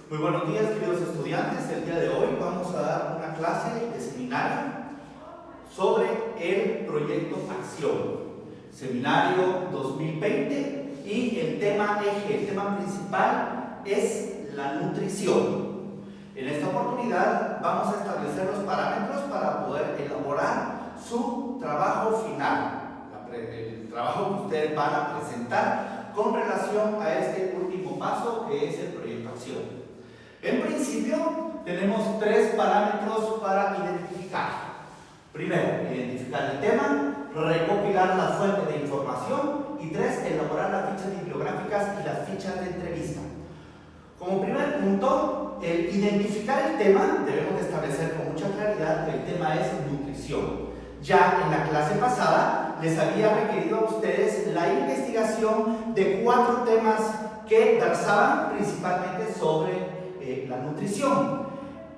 Muy buenos días, queridos estudiantes. El día de hoy vamos a dar una clase de seminario sobre el proyecto Acción. Seminario 2020 y el tema eje, el tema principal es la nutrición. En esta oportunidad vamos a establecer los parámetros para poder elaborar su trabajo final, el trabajo que ustedes van a presentar con relación a este último paso que es el proyecto Acción. En principio tenemos tres parámetros para identificar. Primero, identificar el tema, recopilar la fuente de información y tres, elaborar las fichas bibliográficas y las fichas de entrevista. Como primer punto, el identificar el tema, debemos establecer con mucha claridad que el tema es nutrición. Ya en la clase pasada les había requerido a ustedes la investigación de 4 temas que versaban principalmente sobre la nutrición.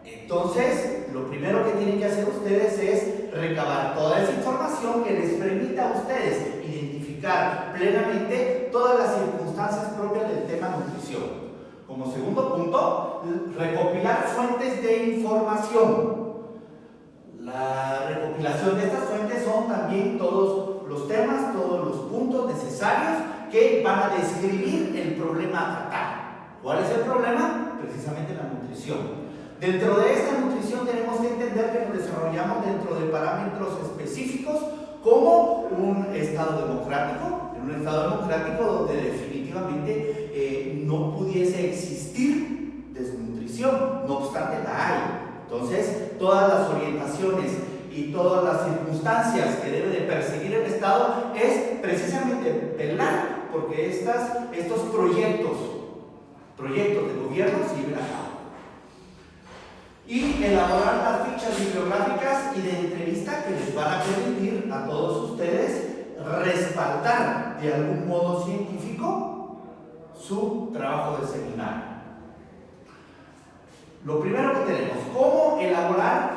Entonces, lo primero que tienen que hacer ustedes es recabar toda esa información que les permita a ustedes identificar plenamente todas las circunstancias propias del tema nutrición. Como segundo punto, recopilar fuentes de información. La recopilación de estas fuentes son también todos los temas, todos los puntos necesarios que van a describir el problema a tratar. ¿Cuál es el problema? Precisamente la nutrición. Dentro de esta nutrición tenemos que entender que nos desarrollamos dentro de parámetros específicos como un estado democrático, en un estado democrático donde definitivamente no pudiese existir desnutrición, no obstante la hay. Entonces, todas las orientaciones y todas las circunstancias que debe de perseguir el Estado es precisamente velar porque estos proyectos de gobierno se lleven a cabo. Y elaborar las fichas bibliográficas y de entrevista que les van a permitir a todos ustedes respaldar de algún modo científico su trabajo de seminario. Lo primero que tenemos, ¿cómo elaborar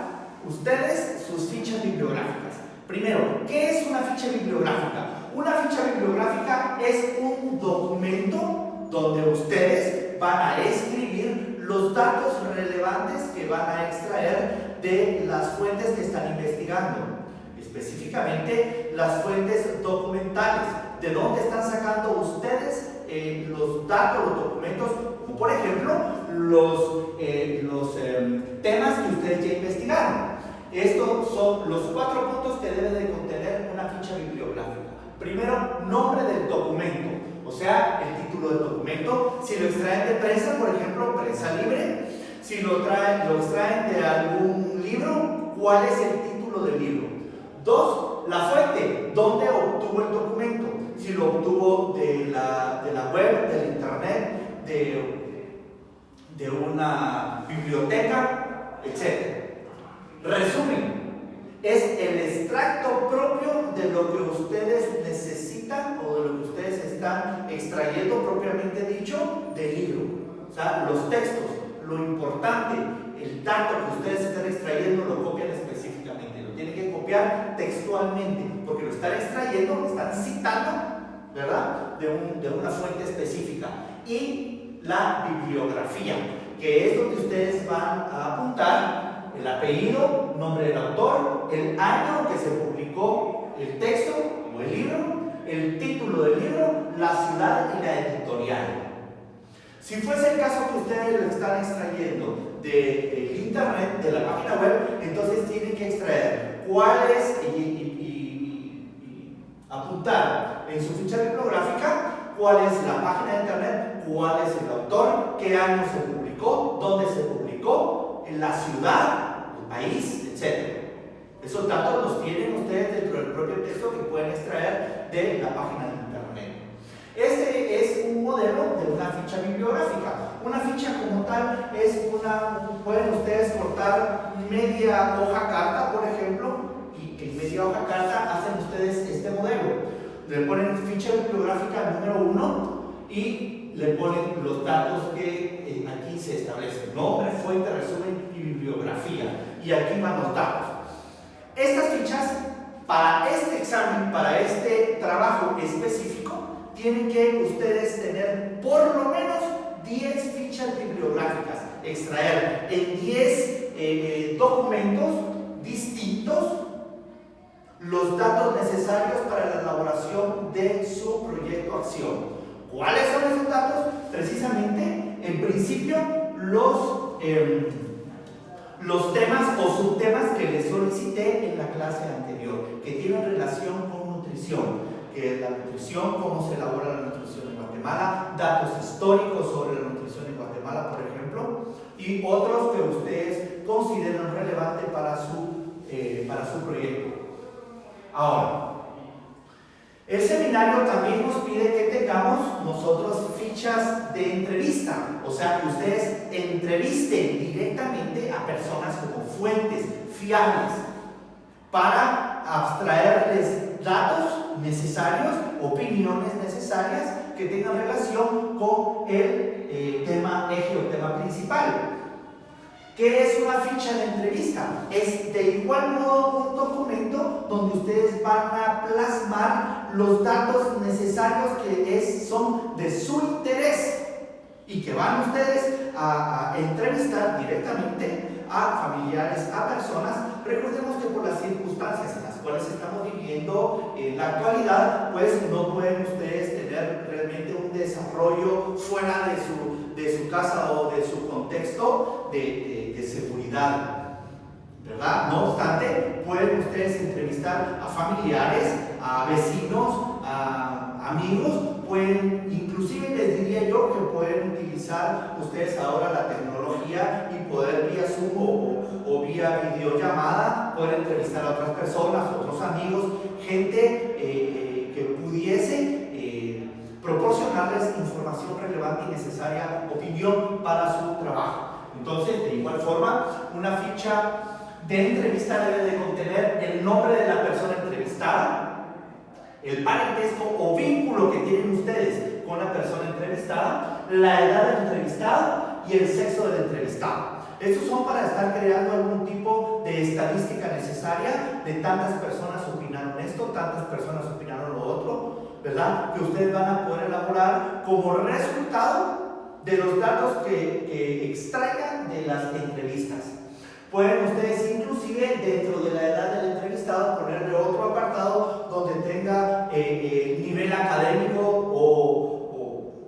ustedes sus fichas bibliográficas? Primero, ¿qué es una ficha bibliográfica? Una ficha bibliográfica es un documento donde ustedes van a escribir los datos relevantes que van a extraer de las fuentes que están investigando. Específicamente, las fuentes documentales. ¿De dónde están sacando ustedes los datos, los documentos? Como por ejemplo, los temas que ustedes ya investigaron. Estos son los 4 puntos que debe de contener una ficha bibliográfica. Primero, nombre del documento, o sea, el título del documento. Si lo extraen de prensa, por ejemplo, prensa libre. Si lo extraen de algún libro, ¿cuál es el título del libro? 2, la fuente, ¿dónde obtuvo el documento? Si lo obtuvo de la web, del internet, de una biblioteca, etc. Resumen, es el extracto propio de lo que ustedes necesitan o de lo que ustedes están extrayendo propiamente dicho del libro. O sea, los textos, lo importante, el dato que ustedes están extrayendo lo copian específicamente, lo tienen que copiar textualmente, porque lo están extrayendo, lo están citando, ¿verdad? De una fuente específica. Y la bibliografía, que es donde ustedes van a apuntar el apellido, nombre del autor, el año que se publicó el texto o el libro, el título del libro, la ciudad y la editorial. Si fuese el caso que ustedes lo están extrayendo del internet, de la página web, entonces tienen que extraer cuál es y apuntar en su ficha bibliográfica cuál es la página de internet, cuál es el autor, qué año se publicó, dónde se publicó, en la ciudad, el país, etc. Esos datos los tienen ustedes dentro del propio texto que pueden extraer de la página de internet. Este es un modelo de una ficha bibliográfica. Una ficha como tal es pueden ustedes cortar media hoja carta, por ejemplo, y en media hoja carta hacen ustedes este modelo. Le ponen ficha bibliográfica número 1 y le ponen los datos que aquí se establecen: nombre, fuente, resumen y bibliografía. Y aquí van los datos. Estas fichas, para este examen, para este trabajo específico, tienen que ustedes tener por lo menos 10 fichas bibliográficas. extraer en 10 documentos distintos los datos necesarios para la elaboración de su proyecto acción. ¿Cuáles son esos datos? Precisamente, en principio, los temas o subtemas que les solicité en la clase anterior, que tienen relación con nutrición, que es la nutrición, cómo se elabora la nutrición en Guatemala, datos históricos sobre la nutrición en Guatemala, por ejemplo, y otros que ustedes consideran relevantes para su proyecto. Ahora, el seminario también nos pide que tengamos nosotros fichas de entrevista, o sea, que ustedes entrevisten directamente a personas como fuentes fiables para abstraerles datos necesarios, opiniones necesarias que tengan relación con el tema eje o tema principal. ¿Qué es una ficha de entrevista? Es de igual modo un documento donde ustedes van a plasmar los datos necesarios que son de su interés y que van ustedes a entrevistar directamente a familiares, a personas. Recordemos que por las circunstancias en las cuales estamos viviendo en la actualidad, pues no pueden ustedes tener realmente un desarrollo fuera de su casa o de su contexto de seguridad, ¿verdad? No obstante, pueden ustedes entrevistar a familiares, a vecinos, a amigos, pueden, inclusive les diría yo que pueden utilizar ustedes ahora la tecnología y poder vía Zoom o vía videollamada, poder entrevistar a otras personas, otros amigos, gente que pudiese proporcionarles información relevante y necesaria, opinión para su trabajo. Entonces, de igual forma, una ficha de entrevista debe de contener el nombre de la persona entrevistada, el parentesco o vínculo que tienen ustedes con la persona entrevistada, la edad del entrevistado y el sexo del entrevistado. Estos son para estar creando algún tipo de estadística necesaria de tantas personas opinaron esto, tantas personas opinaron lo otro, ¿verdad? Que ustedes van a poder elaborar como resultado de los datos que extraigan de las entrevistas. Pueden ustedes inclusive dentro de la edad del entrevistado ponerle otro apartado donde tenga nivel académico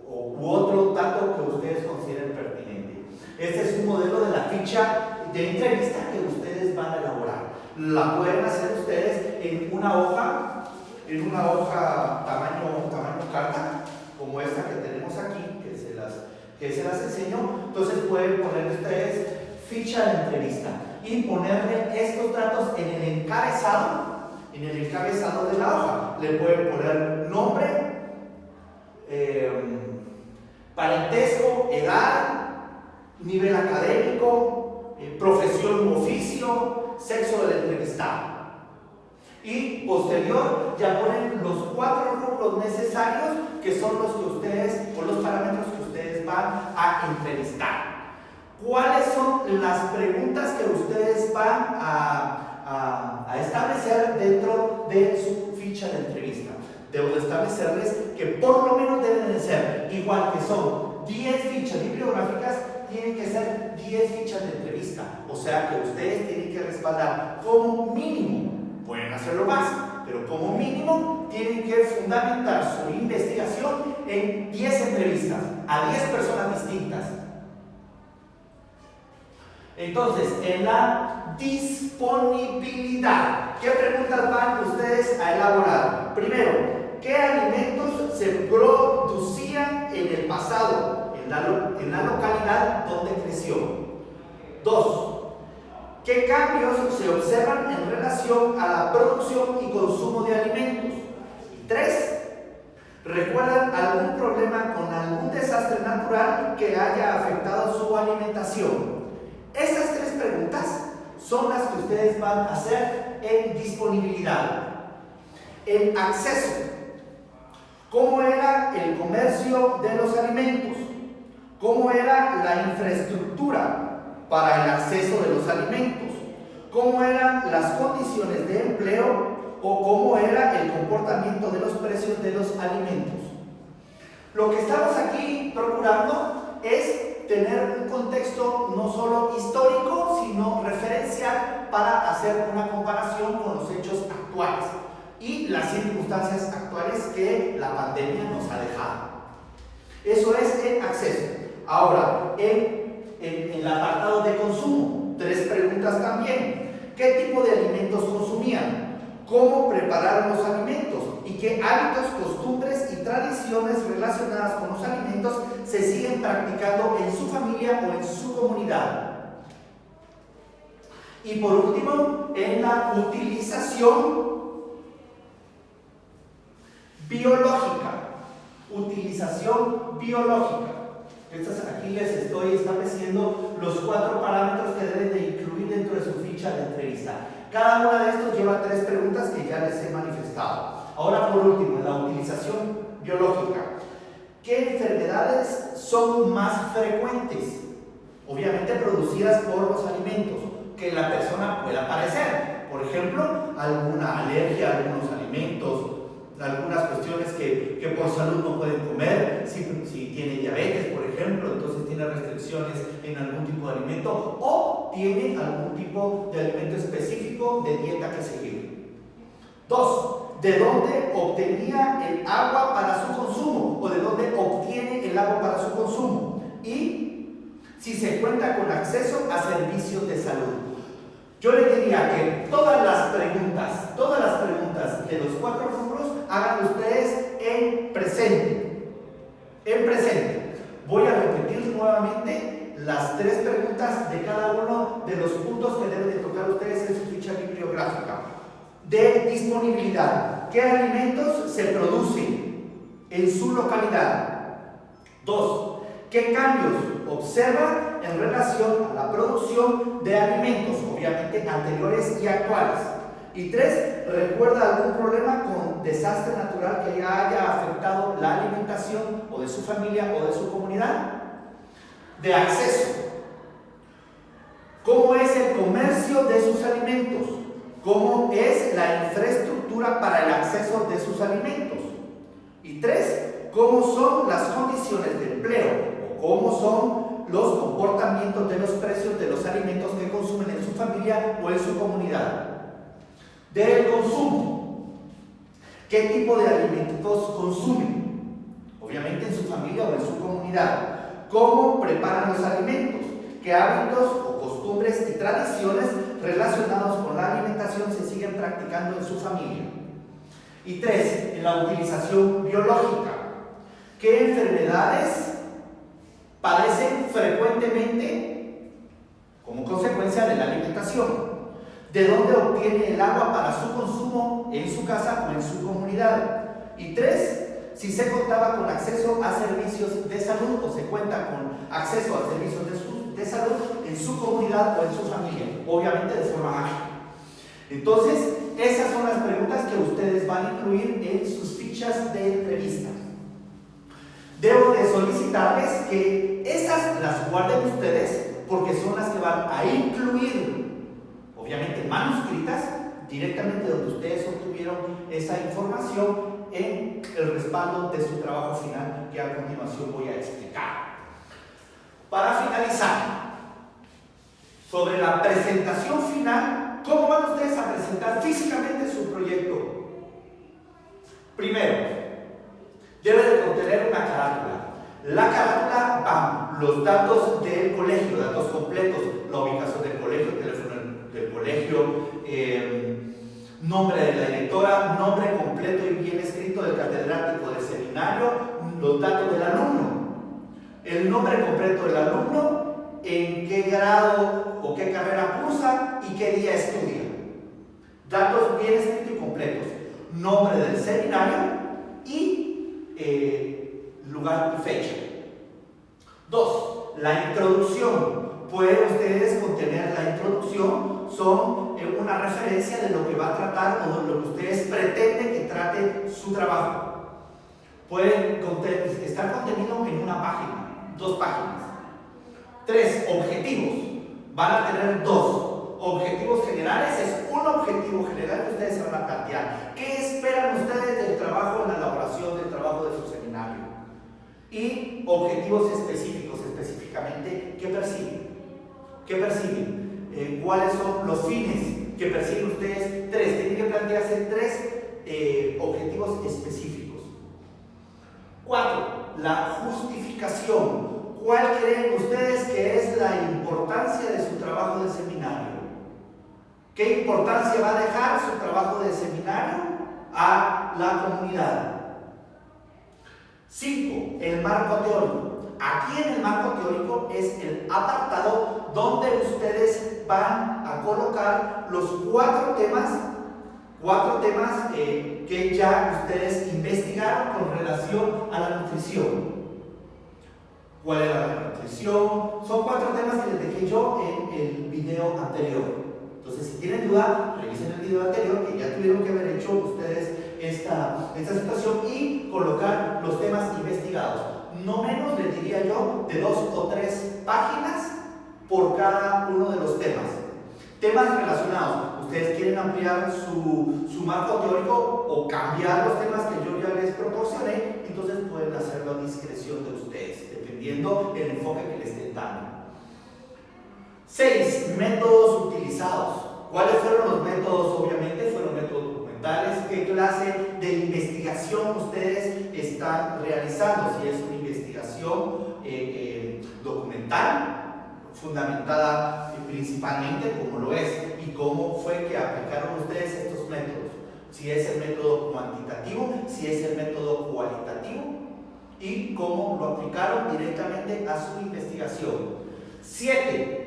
u otro dato que ustedes consideren pertinente. Este es un modelo de la ficha de entrevista que ustedes van a elaborar. La pueden hacer ustedes en una hoja tamaño carta, como esta que tenemos aquí, que se las enseño. Entonces pueden poner ustedes ficha de entrevista y ponerle estos datos en el encabezado de la hoja. Le pueden poner nombre, parentesco, edad, nivel académico, profesión u oficio, sexo del entrevistado. Y posterior ya ponen los 4 rubros necesarios que son los que ustedes, o los parámetros que ustedes van a entrevistar. ¿Cuáles son las preguntas que ustedes van a establecer dentro de su ficha de entrevista? Debo de establecerles que por lo menos deben de ser, igual que son 10 fichas bibliográficas, tienen que ser 10 fichas de entrevista. O sea que ustedes tienen que respaldar como mínimo, pueden hacerlo más, pero como mínimo tienen que fundamentar su investigación en 10 entrevistas a 10 personas distintas. Entonces, en la disponibilidad, ¿qué preguntas van ustedes a elaborar? Primero, ¿qué alimentos se producían en el pasado en la localidad donde creció? 2. ¿Qué cambios se observan en relación a la producción y consumo de alimentos? Y 3. ¿Recuerdan algún problema con algún desastre natural que haya afectado su alimentación? Estas 3 preguntas son las que ustedes van a hacer en disponibilidad. En acceso, ¿cómo era el comercio de los alimentos? ¿Cómo era la infraestructura para el acceso de los alimentos? ¿Cómo eran las condiciones de empleo o cómo era el comportamiento de los precios de los alimentos? Lo que estamos aquí procurando es tener un contexto no solo histórico, sino referencial para hacer una comparación con los hechos actuales y las circunstancias actuales que la pandemia nos ha dejado. Eso es el acceso. Ahora, en el apartado de consumo, 3 preguntas también. ¿Qué tipo de alimentos consumían? ¿Cómo prepararon los alimentos? ¿Y qué hábitos, costumbres y tradiciones relacionadas con los alimentos se siguen practicando en su familia o en su comunidad? Y por último, en la utilización biológica. Utilización biológica. Aquí les estoy estableciendo los 4 parámetros que deben de incluir dentro de su ficha de entrevista. Cada una de estos lleva 3 preguntas que ya les he manifestado. Ahora, por último, en la utilización biológica. ¿Qué enfermedades son más frecuentes? Obviamente producidas por los alimentos que la persona pueda padecer. Por ejemplo, alguna alergia a algunos alimentos, algunas cuestiones que por salud no pueden comer, si tiene diabetes, por ejemplo, entonces tiene restricciones en algún tipo de alimento o tiene algún tipo de alimento específico de dieta que seguir. 2. ¿De dónde obtenía el agua para su consumo? ¿O de dónde obtiene el agua para su consumo? Y si se cuenta con acceso a servicios de salud. Yo le diría que todas las preguntas de los 4 rubros hagan ustedes en presente. En presente. Voy a repetir nuevamente las 3 preguntas de cada uno de los puntos que deben de tocar ustedes en su ficha bibliográfica. De disponibilidad. ¿Qué alimentos se producen en su localidad? 2. ¿Qué cambios observa en relación a la producción de alimentos, obviamente anteriores y actuales? Y 3. ¿Recuerda algún problema con desastre natural que haya afectado la alimentación o de su familia o de su comunidad? De acceso. ¿Cómo es el comercio de sus alimentos? ¿Cómo es la infraestructura para el acceso de sus alimentos? Y 3. ¿Cómo son las condiciones de empleo? ¿Cómo son los comportamientos de los precios de los alimentos que consumen en su familia o en su comunidad? Del consumo. ¿Qué tipo de alimentos consumen? Obviamente en su familia o en su comunidad. ¿Cómo preparan los alimentos? ¿Qué hábitos o costumbres y tradiciones relacionados con la alimentación se siguen practicando en su familia? Y 3. En la utilización biológica. ¿Qué enfermedades padecen frecuentemente como consecuencia de la alimentación? ¿De dónde obtiene el agua para su consumo en su casa o en su comunidad? Y 3. Si se contaba con acceso a servicios de salud o se cuenta con acceso a servicios de salud en su comunidad o en su familia, obviamente de forma ágil. Entonces, esas son las preguntas que ustedes van a incluir en sus fichas de entrevista. Debo de solicitarles que esas las guarden ustedes porque son las que van a incluir, obviamente manuscritas, directamente donde ustedes obtuvieron esa información en el respaldo de su trabajo final que a continuación voy a explicar. Para finalizar, sobre la presentación final, ¿cómo van ustedes a presentar físicamente su proyecto? Primero, debe de contener una carátula. La carátula van los datos del colegio, datos completos, la ubicación del colegio, el teléfono del colegio, nombre de la directora, nombre completo y bien escrito del catedrático del seminario, los datos del alumno, el nombre completo del alumno, en qué grado o qué carrera cursa y qué día estudia. Datos bien escritos y completos, nombre del seminario y lugar y fecha. 2. La introducción. Pueden ustedes contener la introducción, son una referencia de lo que va a tratar o de lo que ustedes pretenden que trate su trabajo. Pueden estar contenido en una página, 2 páginas. 3. Objetivos. Van a tener 2. Objetivos generales es un objetivo general que ustedes se van a plantear. ¿Qué esperan ustedes del trabajo en la elaboración del trabajo de su seminario? Y objetivos específicos, específicamente exactamente qué persiguen. ¿Qué persiguen? ¿Cuáles son los fines que persiguen ustedes? Tienen que plantearse 3 objetivos específicos. 4, la justificación. ¿Cuál creen ustedes que es la importancia de su trabajo de seminario? ¿Qué importancia va a dejar su trabajo de seminario a la comunidad? 5, el marco teórico. Aquí en el marco teórico es el apartado donde ustedes van a colocar los 4 temas que ya ustedes investigaron con relación a la nutrición. ¿Cuál era la nutrición? Son 4 temas que les dejé yo en el video anterior. Entonces, si tienen duda, revisen el video anterior, que ya tuvieron que haber hecho ustedes esta situación y colocar los temas investigados. No menos, les diría yo, de 2 o 3 páginas por cada uno de los temas. Temas relacionados. Ustedes quieren ampliar su marco teórico o cambiar los temas que yo ya les proporcioné, entonces pueden hacerlo a discreción de ustedes, dependiendo del enfoque que les estén dando. 6, métodos utilizados. ¿Cuáles fueron los métodos? Obviamente fueron métodos documentales. ¿Qué clase de investigación ustedes están realizando? Si es una investigación documental, fundamentada principalmente, como lo es, y cómo fue que aplicaron ustedes estos métodos. Si es el método cuantitativo, si es el método cualitativo, y cómo lo aplicaron directamente a su investigación. 7,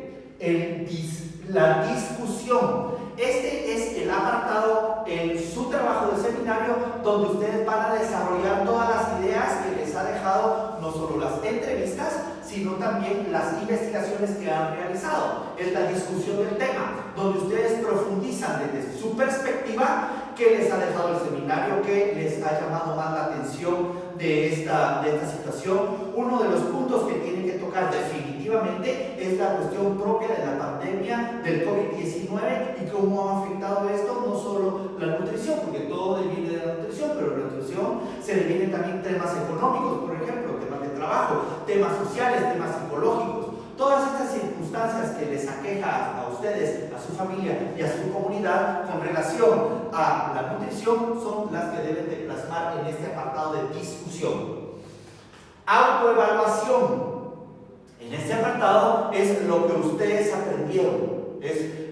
la discusión. Este es el apartado en su trabajo de seminario donde ustedes van a desarrollar todas las ideas que les ha dejado no solo las entrevistas, sino también las investigaciones que han realizado. Es la discusión del tema, donde ustedes profundizan desde su perspectiva qué les ha dejado el seminario, qué les ha llamado más la atención de esta situación. Uno de los puntos que tienen que tocar definitivamente es la cuestión propia de la pandemia del COVID-19 y cómo ha afectado esto no solo la nutrición, porque todo viene de la nutrición, pero la nutrición se le vienen también temas económicos, por ejemplo, temas de trabajo, temas sociales, temas psicológicos. Todas estas circunstancias que les aqueja a ustedes, a su familia y a su comunidad con relación a la nutrición son las que deben de plasmar en este apartado de discusión. Autoevaluación. En este apartado es lo que ustedes aprendieron.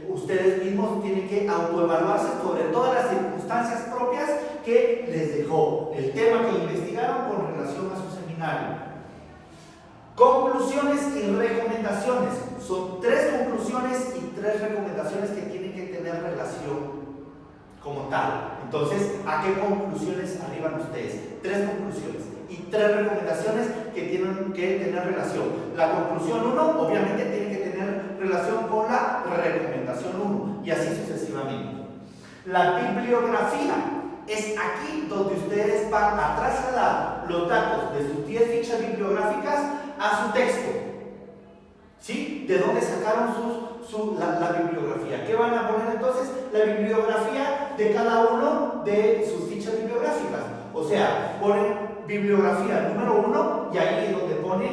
Ustedes mismos tienen que autoevaluarse sobre todas las circunstancias propias que les dejó el tema que investigaron con relación a su seminario. Conclusiones y recomendaciones. Son 3 conclusiones y 3 recomendaciones que tienen que tener relación como tal. Entonces, ¿a qué conclusiones arriban ustedes? 3 conclusiones y 3 recomendaciones que tienen que tener relación. La conclusión 1 obviamente tiene que tener relación con la recomendación 1 y así sucesivamente. La bibliografía. Es aquí donde ustedes van a trasladar los datos de sus 10 fichas bibliográficas a su texto. ¿Sí? ¿De dónde sacaron la bibliografía? ¿Qué van a poner entonces? La bibliografía de cada uno de sus fichas bibliográficas. O sea, ponen bibliografía número 1 y ahí es donde pone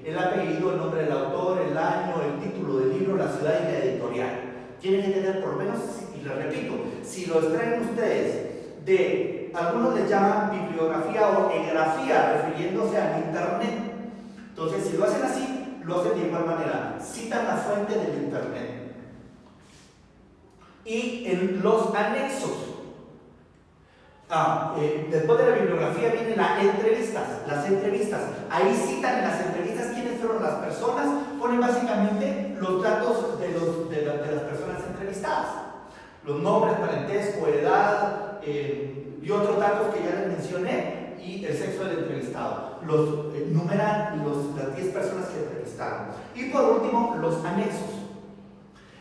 el apellido, el nombre del autor, el año, el título del libro, la ciudad y la editorial. Tienen que tener por lo menos, y les repito, si lo extraen ustedes de, algunos les llaman bibliografía o egrafía, refiriéndose al internet. Entonces, si lo hacen así, lo hacen de igual manera, citan la fuente del internet. Y en los anexos, después de la bibliografía vienen las entrevistas. Ahí citan en las entrevistas quiénes fueron las personas, ponen básicamente los datos de las personas entrevistadas. Los nombres, parentesco, edad y otros datos que ya les mencioné y el sexo del entrevistado. Numeran las 10 personas que entrevistaron. Y por último, los anexos.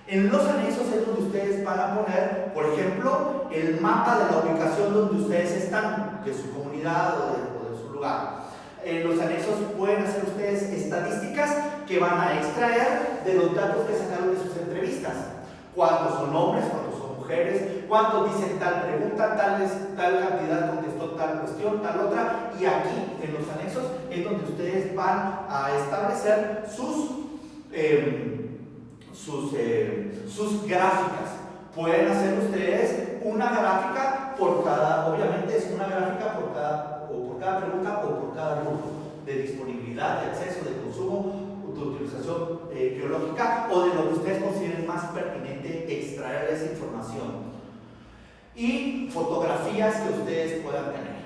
En los anexos es donde ustedes van a poner, por ejemplo, el mapa de la ubicación donde ustedes están, de su comunidad o de su lugar. En los anexos pueden hacer ustedes estadísticas que van a extraer de los datos que sacaron de sus entrevistas. ¿Cuántos son hombres? ¿Cuántos son mujeres? mujeres, cuántos dicen tal pregunta, tal cantidad contestó tal cuestión, tal otra, y aquí en los anexos es donde ustedes van a establecer sus gráficas. Pueden hacer ustedes una gráfica por cada, obviamente es una gráfica por cada pregunta o por cada rubro de disponibilidad, de acceso, de consumo, de utilización biológica o de lo que ustedes consideren más pertinente extraer esa información. Y fotografías que ustedes puedan tener.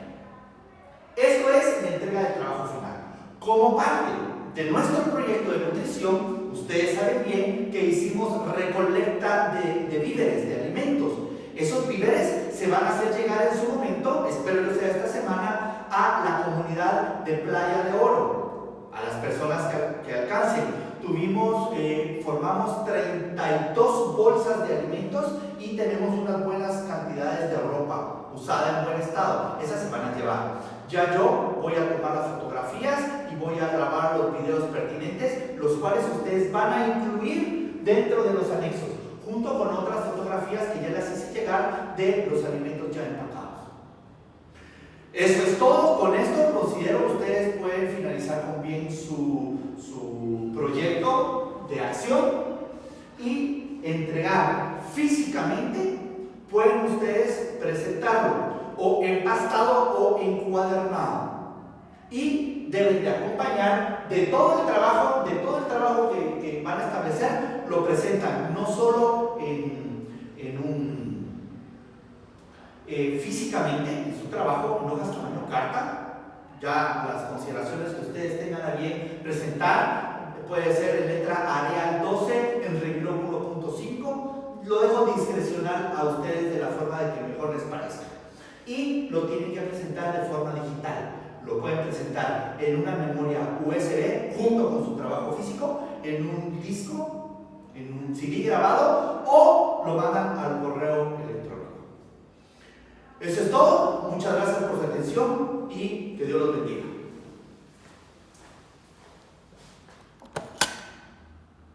Esto es la entrega del trabajo final. Como parte de nuestro proyecto de nutrición, ustedes saben bien que hicimos recolecta de víveres, de alimentos. Esos víveres se van a hacer llegar en su momento, espero que sea esta semana, a la comunidad de Playa de Oro, a las personas que alcancen. Formamos 32 bolsas de alimentos y tenemos unas buenas cantidades de ropa usada en buen estado. Esas se van a llevar. Ya yo voy a tomar las fotografías y voy a grabar los videos pertinentes, los cuales ustedes van a incluir dentro de los anexos, junto con otras fotografías que ya les hice llegar de los alimentos ya empacados. Eso es todo. Con esto considero que ustedes pueden finalizar con bien su proyecto de acción y entregar físicamente. Pueden ustedes presentarlo o empastado o encuadernado, y deben de acompañar de todo el trabajo que van a establecer. Lo presentan no solo físicamente en su trabajo, en hojas tamaño carta. Ya las consideraciones que ustedes tengan a bien presentar puede ser en letra Arial 12 en renglón 1.5. Lo dejo discrecional a ustedes de la forma de que mejor les parezca. Y lo tienen que presentar de forma digital. Lo pueden presentar en una memoria USB junto con su trabajo físico, en un disco, en un CD grabado, o lo mandan al correo electrónico. Eso es todo. Muchas gracias por su atención y que Dios los bendiga.